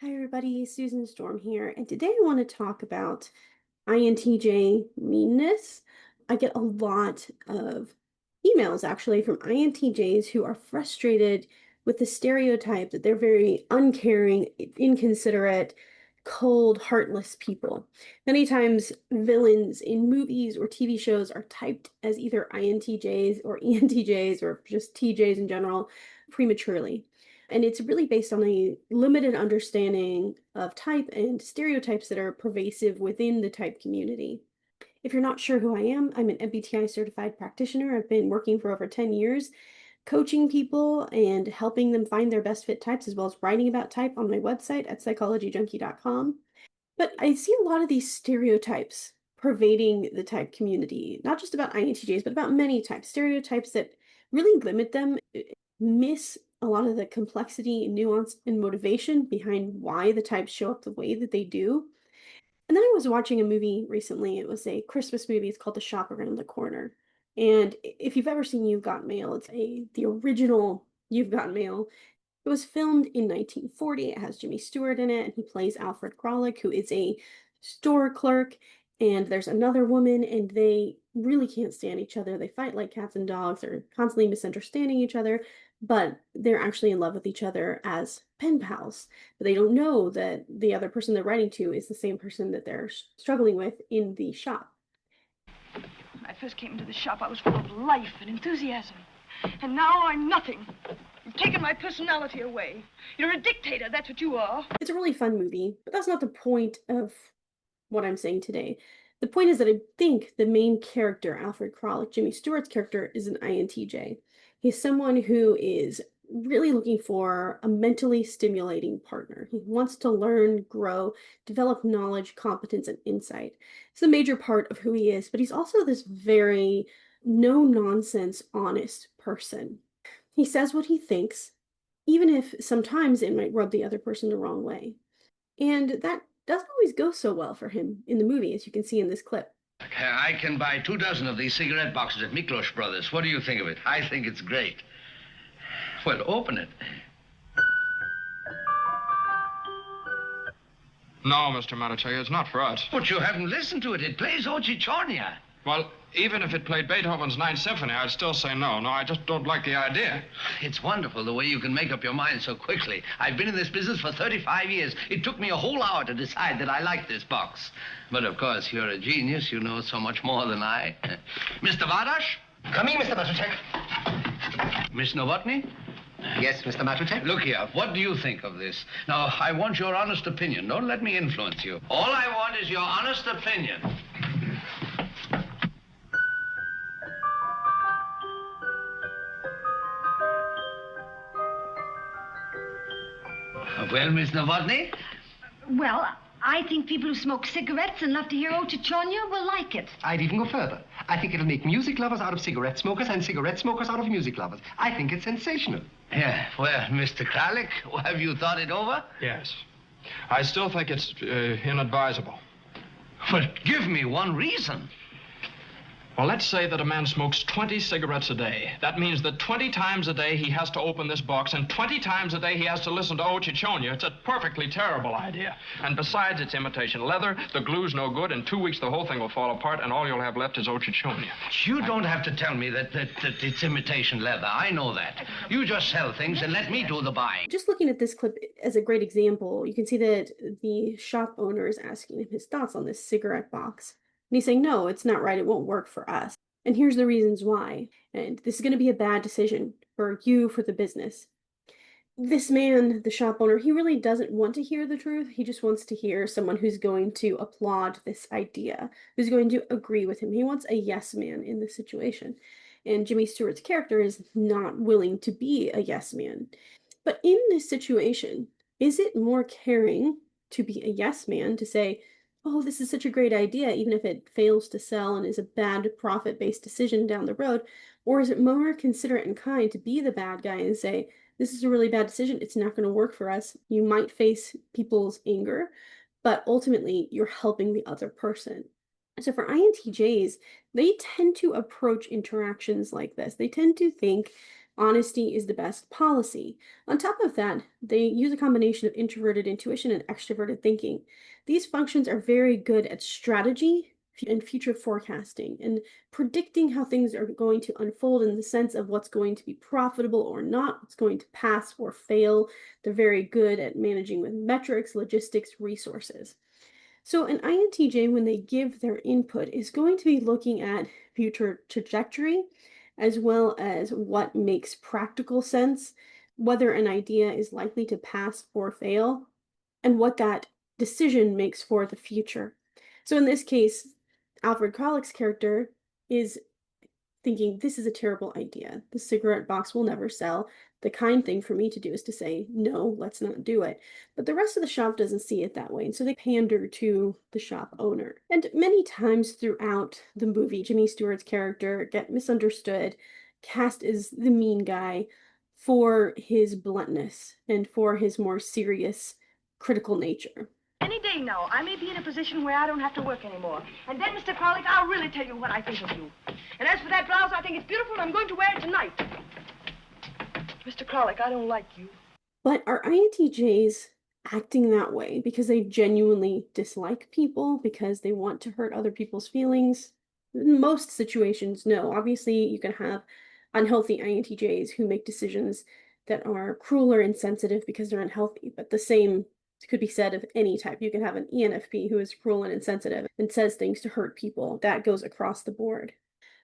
Hi everybody, Susan Storm here, and today I want to talk about INTJ meanness. I get a lot of emails actually from INTJs who are frustrated with the stereotype that they're very uncaring, inconsiderate, cold, heartless people. Many times villains in movies or TV shows are typed as either INTJs or ENTJs or just TJs in general prematurely. And it's really based on a limited understanding of type and stereotypes that are pervasive within the type community. If you're not sure who I am, I'm an MBTI certified practitioner. I've been working for over 10 years, coaching people and helping them find their best fit types, as well as writing about type on my website at psychologyjunkie.com. But I see a lot of these stereotypes pervading the type community, not just about INTJs, but about many types, stereotypes that really limit them, miss a lot of the complexity, nuance, and motivation behind why the types show up the way that they do. And then I was watching a movie recently. It was a Christmas movie. It's called The Shop Around the Corner. And if you've ever seen You've Got Mail, it's the original You've Got Mail. It was filmed in 1940. It has Jimmy Stewart in it, and he plays Alfred Kralik, who is a store clerk. And there's another woman, and they really can't stand each other. They fight like cats and dogs. They're constantly misunderstanding each other, but they're actually in love with each other as pen pals. But they don't know that the other person they're writing to is the same person that they're struggling with in the shop. When I first came into the shop, I was full of life and enthusiasm. And now I'm nothing. You've taken my personality away. You're a dictator, that's what you are. It's a really fun movie, but that's not the point of what I'm saying today. The point is that I think the main character, Alfred Kralik, Jimmy Stewart's character, is an INTJ. He's someone who is really looking for a mentally stimulating partner. He wants to learn, grow, develop knowledge, competence, and insight. It's a major part of who he is, but he's also this very no nonsense, honest person. He says what he thinks, even if sometimes it might rub the other person the wrong way. And that doesn't always go so well for him in the movie, as you can see in this clip. I can buy 2 dozen of these cigarette boxes at Miklos Brothers. What do you think of it? I think it's great. Well, open it. No, Mr. Manitoya, it's not for us. But you haven't listened to it. It plays Ochichornia. Well, even if it played Beethoven's Ninth Symphony, I'd still say no. No, I just don't like the idea. It's wonderful the way you can make up your mind so quickly. I've been in this business for 35 years. It took me a whole hour to decide that I like this box. But of course, you're a genius. You know so much more than I. Mr. Vadash? Come in, Mr. Matuszek. Miss Novotny? Yes, Mr. Matuszek? Look here, what do you think of this? Now, I want your honest opinion. Don't let me influence you. All I want is your honest opinion. Well, Miss Novotny? Well, I think people who smoke cigarettes and love to hear Ochichonia will like it. I'd even go further. I think it'll make music lovers out of cigarette smokers and cigarette smokers out of music lovers. I think it's sensational. Yeah, well, Mr. Kralik, have you thought it over? Yes. I still think it's inadvisable. Well, give me one reason. Well, let's say that a man smokes 20 cigarettes a day. That means that 20 times a day he has to open this box, and 20 times a day he has to listen to Ochichonia. It's a perfectly terrible idea. And besides, it's imitation leather, the glue's no good, in 2 weeks the whole thing will fall apart, and all you'll have left is Ochichonia. You don't have to tell me that it's imitation leather. I know that. You just sell things and let me do the buying. Just looking at this clip as a great example, you can see that the shop owner is asking him his thoughts on this cigarette box. And he's saying, no, it's not right. It won't work for us. And here's the reasons why. And this is going to be a bad decision for you, for the business. This man, the shop owner, he really doesn't want to hear the truth. He just wants to hear someone who's going to applaud this idea, who's going to agree with him. He wants a yes man in this situation. And Jimmy Stewart's character is not willing to be a yes man. But in this situation, is it more caring to be a yes man, to say, oh, this is such a great idea, even if it fails to sell and is a bad profit-based decision down the road? Or is it more considerate and kind to be the bad guy and say, this is a really bad decision, it's not going to work for us. You might face people's anger, but ultimately you're helping the other person. So for INTJs, they tend to approach interactions like this. They tend to think, Honesty is the best policy. On top of that, they use a combination of introverted intuition and extroverted thinking. These functions are very good at strategy and future forecasting and predicting how things are going to unfold in the sense of what's going to be profitable or not, what's going to pass or fail. They're very good at managing with metrics, logistics, resources. So an INTJ, when they give their input, is going to be looking at future trajectory as well as what makes practical sense, whether an idea is likely to pass or fail, and what that decision makes for the future. So in this case, Alfred Kralik character is thinking this is a terrible idea. The cigarette box will never sell. The kind thing for me to do is to say, no, let's not do it. But the rest of the shop doesn't see it that way. And so they pander to the shop owner. And many times throughout the movie, Jimmy Stewart's character get misunderstood, cast as the mean guy for his bluntness and for his more serious, critical nature. Any day now, I may be in a position where I don't have to work anymore. And then, Mr. Kralik, I'll really tell you what I think of you. And as for that blouse, I think it's beautiful, and I'm going to wear it tonight. Mr. Kralik, I don't like you. But are INTJs acting that way because they genuinely dislike people, because they want to hurt other people's feelings? In most situations, no. Obviously, you can have unhealthy INTJs who make decisions that are cruel or insensitive because they're unhealthy, but the same could be said of any type. You can have an ENFP who is cruel and insensitive and says things to hurt people. That goes across the board.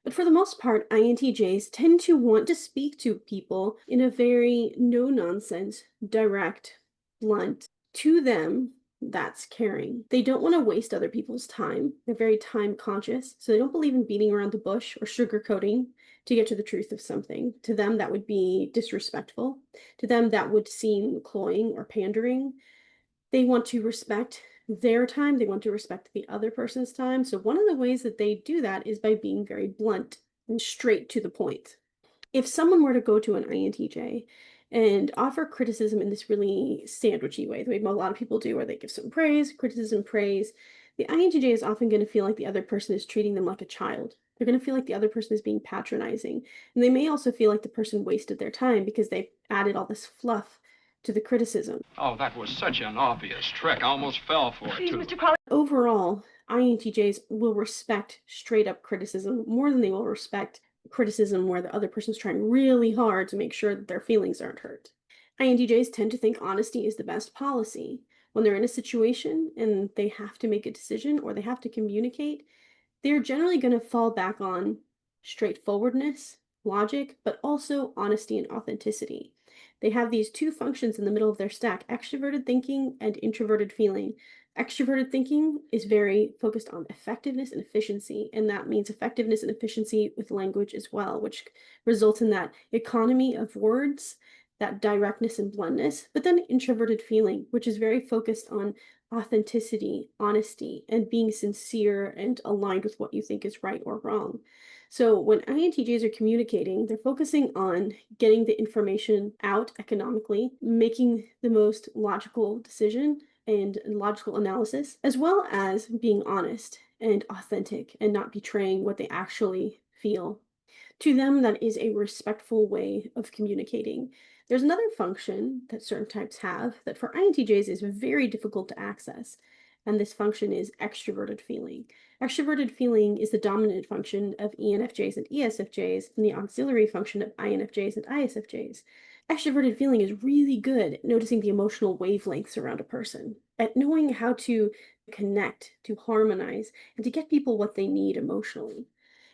But for the most part, INTJs tend to want to speak to people in a very no-nonsense, direct, blunt. To them, that's caring. They don't want to waste other people's time. They're very time conscious, so they don't believe in beating around the bush or sugarcoating to get to the truth of something. To them, that would be disrespectful. To them, that would seem cloying or pandering. They want to respect their time. They want to respect the other person's time. So one of the ways that they do that is by being very blunt and straight to the point. If someone were to go to an INTJ and offer criticism in this really sandwichy way, the way a lot of people do, where they give some praise, criticism, praise, the INTJ is often going to feel like the other person is treating them like a child. They're going to feel like the other person is being patronizing. And they may also feel like the person wasted their time because they added all this fluff to the criticism. Oh, that was such an obvious trick. I almost fell for it, Please, too. Mr. Kralik. Overall, INTJs will respect straight up criticism more than they will respect criticism where the other person's trying really hard to make sure that their feelings aren't hurt. INTJs tend to think honesty is the best policy. When they're in a situation and they have to make a decision or they have to communicate, they're generally going to fall back on straightforwardness, logic, but also honesty and authenticity. They have these two functions in the middle of their stack, extroverted thinking and introverted feeling. Extroverted thinking is very focused on effectiveness and efficiency, and that means effectiveness and efficiency with language as well, which results in that economy of words, that directness and bluntness. But then introverted feeling, which is very focused on authenticity, honesty, and being sincere and aligned with what you think is right or wrong. So when INTJs are communicating, they're focusing on getting the information out economically, making the most logical decision and logical analysis, as well as being honest and authentic and not betraying what they actually feel. To them, that is a respectful way of communicating. There's another function that certain types have that for INTJs is very difficult to access, and this function is extroverted feeling. Extroverted feeling is the dominant function of ENFJs and ESFJs, and the auxiliary function of INFJs and ISFJs. Extroverted feeling is really good at noticing the emotional wavelengths around a person, at knowing how to connect, to harmonize, and to get people what they need emotionally.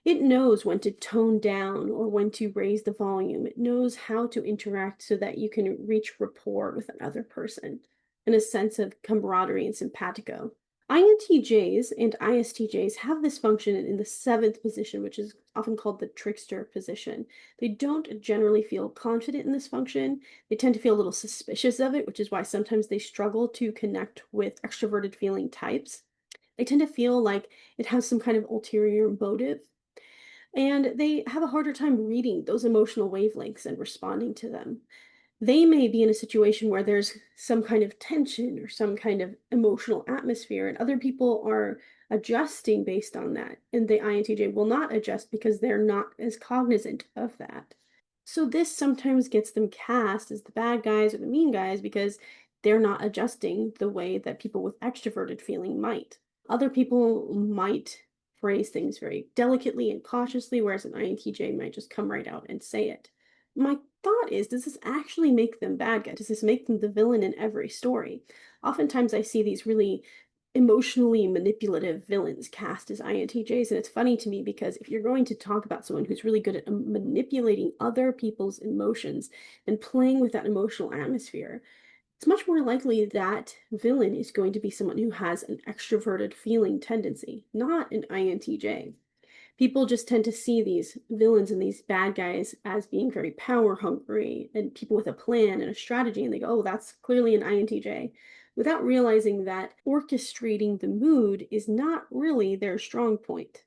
It knows when to tone down or when to raise the volume. It knows how to interact so that you can reach rapport with another person and a sense of camaraderie and simpatico. INTJs and ISTJs have this function in the seventh position, which is often called the trickster position. They don't generally feel confident in this function. They tend to feel a little suspicious of it, which is why sometimes they struggle to connect with extroverted feeling types. They tend to feel like it has some kind of ulterior motive, and they have a harder time reading those emotional wavelengths and responding to them. They may be in a situation where there's some kind of tension or some kind of emotional atmosphere, and other people are adjusting based on that. And the INTJ will not adjust because they're not as cognizant of that. So this sometimes gets them cast as the bad guys or the mean guys because they're not adjusting the way that people with extroverted feeling might. Other people might phrase things very delicately and cautiously, whereas an INTJ might just come right out and say it. My thought is, does this actually make them bad guys? Does this make them the villain in every story? Oftentimes I see these really emotionally manipulative villains cast as INTJs. And it's funny to me because if you're going to talk about someone who's really good at manipulating other people's emotions and playing with that emotional atmosphere, it's much more likely that villain is going to be someone who has an extroverted feeling tendency, not an INTJ. People just tend to see these villains and these bad guys as being very power hungry and people with a plan and a strategy, and they go, oh, that's clearly an INTJ, without realizing that orchestrating the mood is not really their strong point.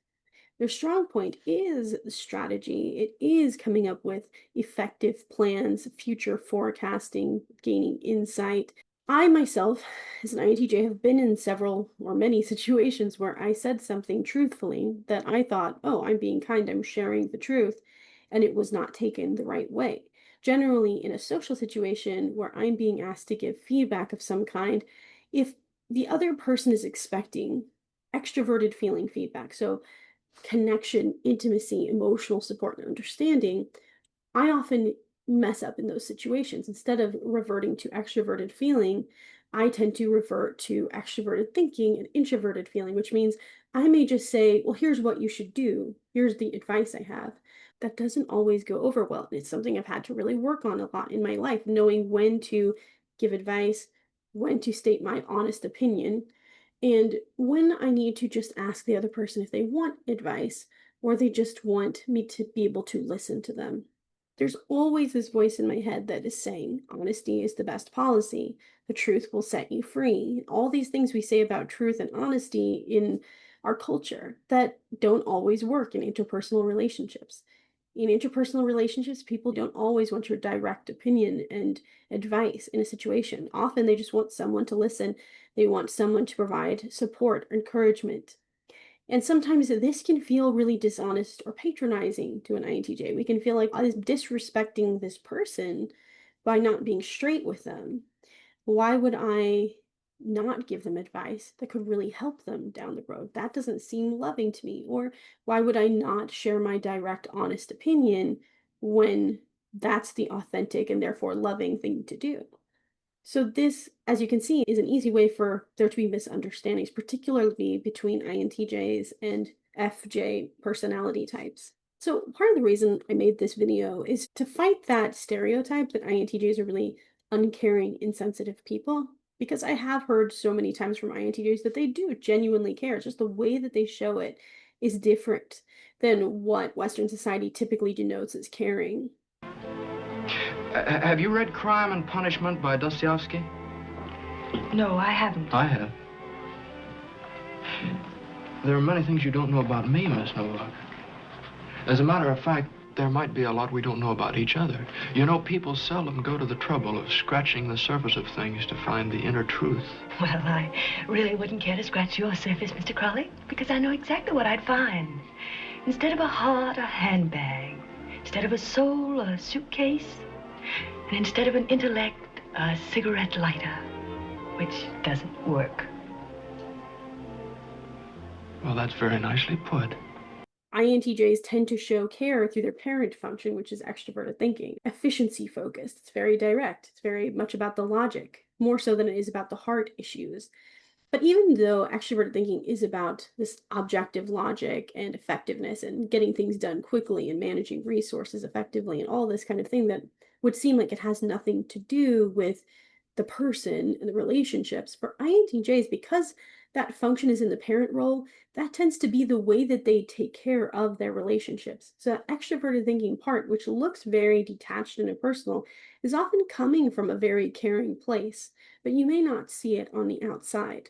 Their strong point is the strategy. It is coming up with effective plans, future forecasting, gaining insight. I myself, as an INTJ, have been in several or many situations where I said something truthfully that I thought, oh, I'm being kind, I'm sharing the truth, and it was not taken the right way. Generally, in a social situation where I'm being asked to give feedback of some kind, if the other person is expecting extroverted feeling feedback, so connection, intimacy, emotional support, and understanding, I often mess up in those situations. Instead of reverting to extroverted feeling, I tend to revert to extroverted thinking and introverted feeling, which means I may just say, well, here's what you should do. Here's the advice I have. That doesn't always go over well. It's something I've had to really work on a lot in my life, knowing when to give advice, when to state my honest opinion, and when I need to just ask the other person if they want advice or they just want me to be able to listen to them. There's always this voice in my head that is saying honesty is the best policy. The truth will set you free. All these things we say about truth and honesty in our culture that don't always work in interpersonal relationships. In interpersonal relationships, people don't always want your direct opinion and advice in a situation. Often they just want someone to listen. They want someone to provide support, encouragement, and sometimes this can feel really dishonest or patronizing to an INTJ. We can feel like I was disrespecting this person by not being straight with them. Why would I not give them advice that could really help them down the road? That doesn't seem loving to me. Or why would I not share my direct, honest opinion when that's the authentic and therefore loving thing to do? So this, as you can see, is an easy way for there to be misunderstandings, particularly between INTJs and FJ personality types. So part of the reason I made this video is to fight that stereotype that INTJs are really uncaring, insensitive people, because I have heard so many times from INTJs that they do genuinely care. It's just the way that they show it is different than what Western society typically denotes as caring. Have you read Crime and Punishment by Dostoevsky? No, I haven't. I have. There are many things you don't know about me, Miss Novak. As a matter of fact, there might be a lot we don't know about each other. You know, people seldom go to the trouble of scratching the surface of things to find the inner truth. Well, I really wouldn't care to scratch your surface, Mr. Crowley, because I know exactly what I'd find. Instead of a heart, a handbag. Instead of a soul, a suitcase. And instead of an intellect, a cigarette lighter, which doesn't work. Well, that's very nicely put. INTJs tend to show care through their parent function, which is extroverted thinking. Efficiency focused. It's very direct. It's very much about the logic, more so than it is about the heart issues. But even though extroverted thinking is about this objective logic and effectiveness and getting things done quickly and managing resources effectively and all this kind of thing that would seem like it has nothing to do with the person and the relationships, for INTJs, because that function is in the parent role, that tends to be the way that they take care of their relationships. So that extroverted thinking part, which looks very detached and impersonal, is often coming from a very caring place, but you may not see it on the outside.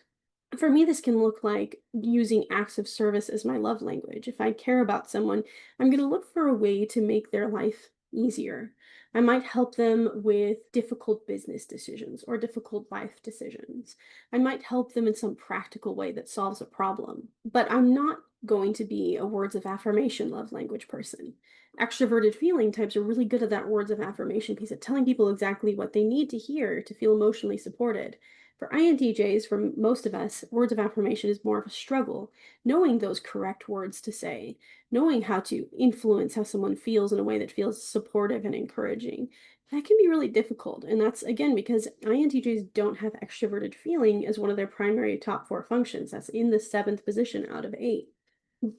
For me, this can look like using acts of service as my love language. If I care about someone, I'm going to look for a way to make their life easier. I might help them with difficult business decisions or difficult life decisions. I might help them in some practical way that solves a problem. But I'm not going to be a words of affirmation love language person. Extroverted feeling types are really good at that words of affirmation piece, at telling people exactly what they need to hear to feel emotionally supported. For INTJs, for most of us, words of affirmation is more of a struggle, knowing those correct words to say, knowing how to influence how someone feels in a way that feels supportive and encouraging. That can be really difficult. And that's again because INTJs don't have extroverted feeling as one of their primary top four functions. That's in the seventh position out of eight.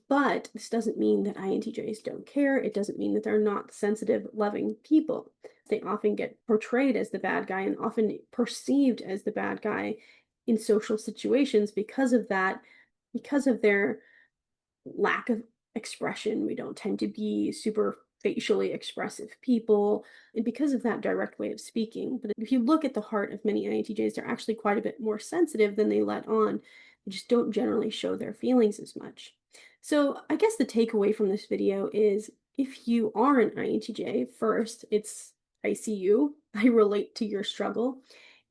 But this doesn't mean that INTJs don't care. It doesn't mean that they're not sensitive, loving people. They often get portrayed as the bad guy and often perceived as the bad guy in social situations because of that, because of their lack of expression. We don't tend to be super facially expressive people, and because of that direct way of speaking. But if you look at the heart of many INTJs, they're actually quite a bit more sensitive than they let on. They just don't generally show their feelings as much. So I guess the takeaway from this video is if you are an INTJ, first, I see you, I relate to your struggle,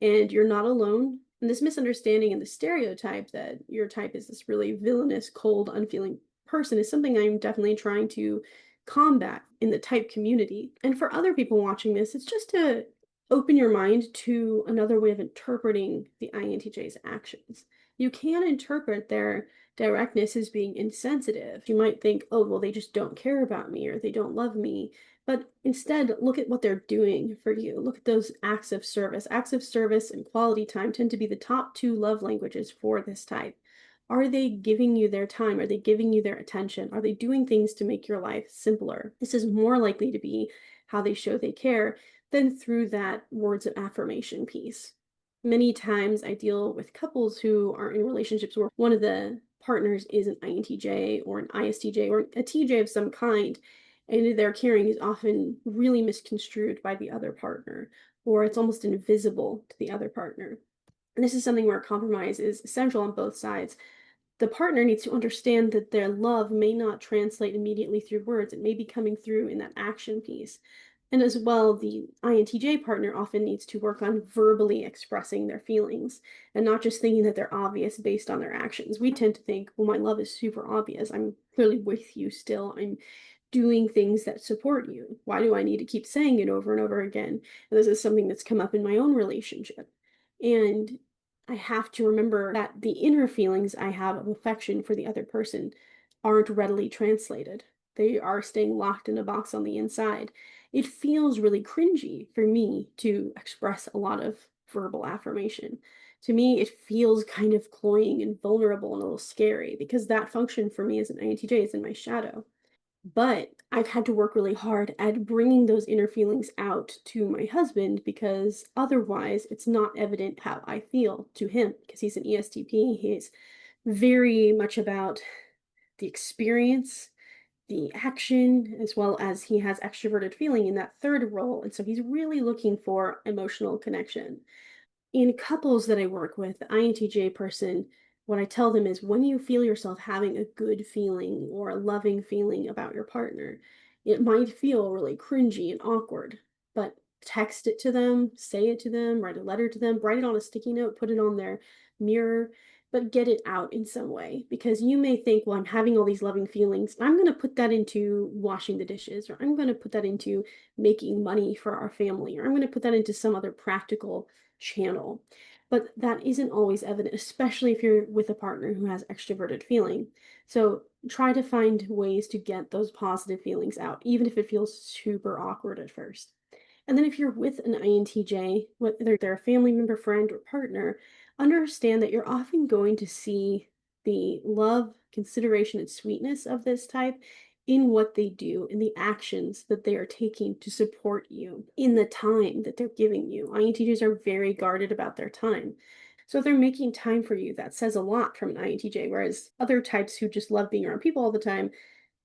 and you're not alone. And this misunderstanding and the stereotype that your type is this really villainous, cold, unfeeling person is something I'm definitely trying to combat in the type community. And for other people watching this, it's just to open your mind to another way of interpreting the INTJ's actions. You can interpret their directness as being insensitive. You might think, oh, well, they just don't care about me or they don't love me. But instead, look at what they're doing for you. Look at those acts of service. Acts of service and quality time tend to be the top two love languages for this type. Are they giving you their time? Are they giving you their attention? Are they doing things to make your life simpler? This is more likely to be how they show they care than through that words of affirmation piece. Many times I deal with couples who are in relationships where one of the partners is an INTJ or an ISTJ or a TJ of some kind, and their caring is often really misconstrued by the other partner, or it's almost invisible to the other partner. And this is something where compromise is essential on both sides. The partner needs to understand that their love may not translate immediately through words. It may be coming through in that action piece. And as well, the INTJ partner often needs to work on verbally expressing their feelings and not just thinking that they're obvious based on their actions. We tend to think, well, my love is super obvious. I'm clearly with you still. I'm doing things that support you. Why do I need to keep saying it over and over again? And this is something that's come up in my own relationship. And I have to remember that the inner feelings I have of affection for the other person aren't readily translated. They are staying locked in a box on the inside. It feels really cringy for me to express a lot of verbal affirmation. To me, it feels kind of cloying and vulnerable and a little scary because that function for me as an INTJ is in my shadow. But I've had to work really hard at bringing those inner feelings out to my husband because otherwise it's not evident how I feel to him because he's an ESTP. He's very much about the experience, the action, as well as he has extroverted feeling in that third role. And so he's really looking for emotional connection. In couples that I work with, the INTJ person, what I tell them is when you feel yourself having a good feeling or a loving feeling about your partner, it might feel really cringy and awkward, but text it to them, say it to them, write a letter to them, write it on a sticky note, put it on their mirror, but get it out in some way because you may think, well, I'm having all these loving feelings. I'm going to put that into washing the dishes, or I'm going to put that into making money for our family, or I'm going to put that into some other practical channel. But that isn't always evident, especially if you're with a partner who has extroverted feeling. So try to find ways to get those positive feelings out, even if it feels super awkward at first. And then if you're with an INTJ, whether they're a family member, friend, or partner, understand that you're often going to see the love, consideration, and sweetness of this type in what they do, in the actions that they are taking to support you, in the time that they're giving you. INTJs are very guarded about their time. So if they're making time for you, that says a lot from an INTJ, whereas other types who just love being around people all the time,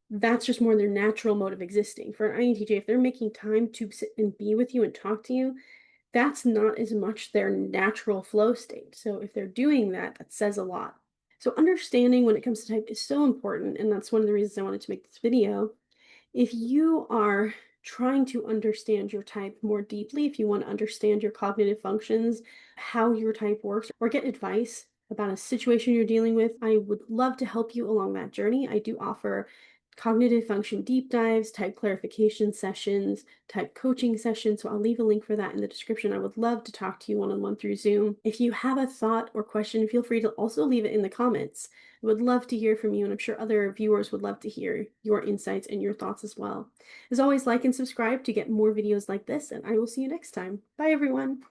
that's just more their natural mode of existing. For an INTJ, if they're making time to sit and be with you and talk to you, that's not as much their natural flow state. So if they're doing that, that says a lot. So understanding when it comes to type is so important, and that's one of the reasons I wanted to make this video. If you are trying to understand your type more deeply, if you want to understand your cognitive functions, how your type works, or get advice about a situation you're dealing with, I would love to help you along that journey. I do offer cognitive function deep dives, type clarification sessions, type coaching sessions. So I'll leave a link for that in the description. I would love to talk to you one-on-one through Zoom. If you have a thought or question, feel free to also leave it in the comments. I would love to hear from you, and I'm sure other viewers would love to hear your insights and your thoughts as well. As always, like and subscribe to get more videos like this, and I will see you next time. Bye, everyone.